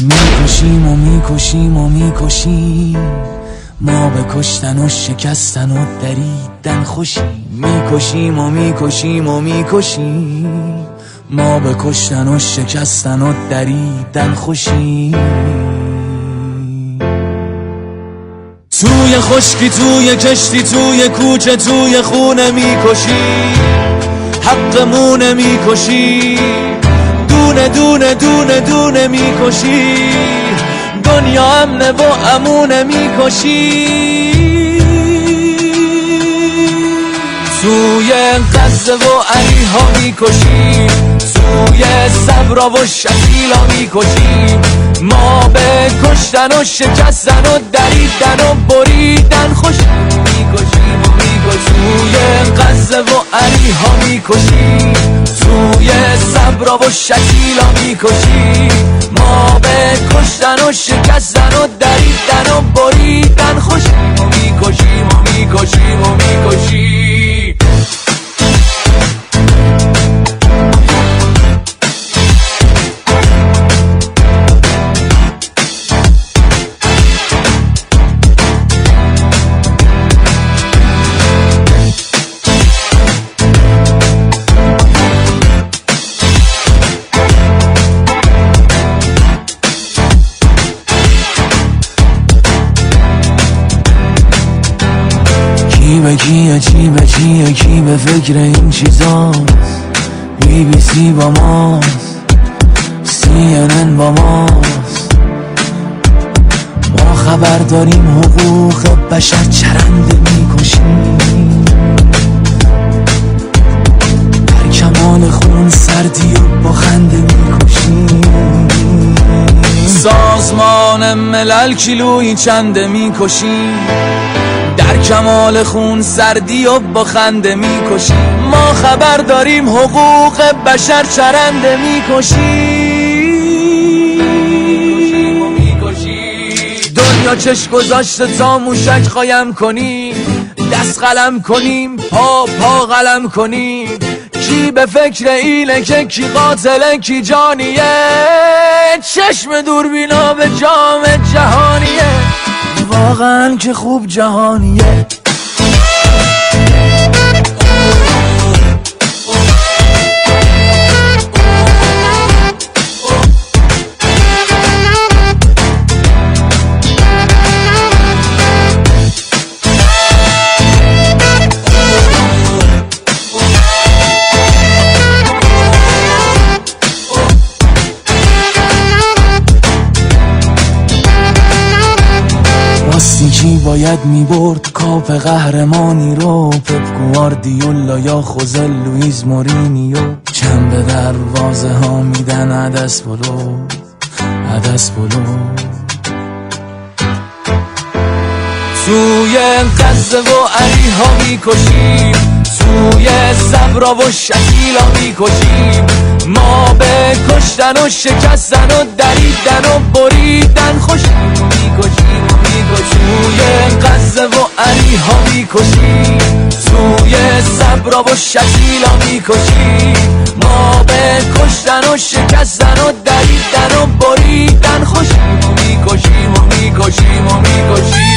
میکشیم و میکشیم و میکشیم، ما به کشتن و شکستن و دریدن خوشیم. میکشیم و میکشیم و میکشیم، ما به کشتن و شکستن و دریدن خوشیم. توی خشکی، توی کشتی، توی کوچه، توی خونه میکشیم، حقمونه میکشیم، دونه دونه دونه دونه میکشی، دنیا امنه و امونه میکشی. توی غزه و علیها میکشی، توی صبرا و شکیلا میکشی، ما به کشتن و شکستن و دریدن و بریدن خوشیم. میکشیم و میکشیم، توی غزه و علیها میکشی، توی صبرا و شکیلا میکشی، ما به کشتن و شکستن و دریدن و بریدن خوشیم. و میکشیم و میکشیم و میکشیم. کی به کیه، چی به چیه، کی به فکر این چیزاست؟ BBC با ماست، CNN با ماست، ما خبر داریم حقوق بشر چرنده میکشیم، در کمال خون سردی و با خنده میکشیم. سازمان ملل کیلویی چنده میکشیم، در کمال خون سردی و با خنده میکشیم، ما خبر داریم حقوق بشر چرنده میکشیم. دنیا چش گذاشته تا موشک قایم کنیم، دست قلم کنیم، پا قلم کنیم. کی به فکر اینه که کی قاتله کی جانیه؟ چشم دوربینا به جام جهانیه، واقعا که خوب جهانیه. کی باید میبرد کاپ قهرمانی رو؟ پپ گواردیولا یا خوزه لوئیز مورینیو؟ چند به دروازه ها میدن عدس بلو، عدس بلو. توی غزه و علیها میکشیم، توی صبرا و شکیلا میکشیم، ما به کشتن و شکستن و دریدن و بریدن خوشیم. میکشیم و میکشیم، توی غزه و علیها میکشیم، توی صبرا و شکیلا میکشیم، ما به کشتن و شکستن و دریدن و بریدن خوشیم. و میکشیم و میکشیم و میکشیم.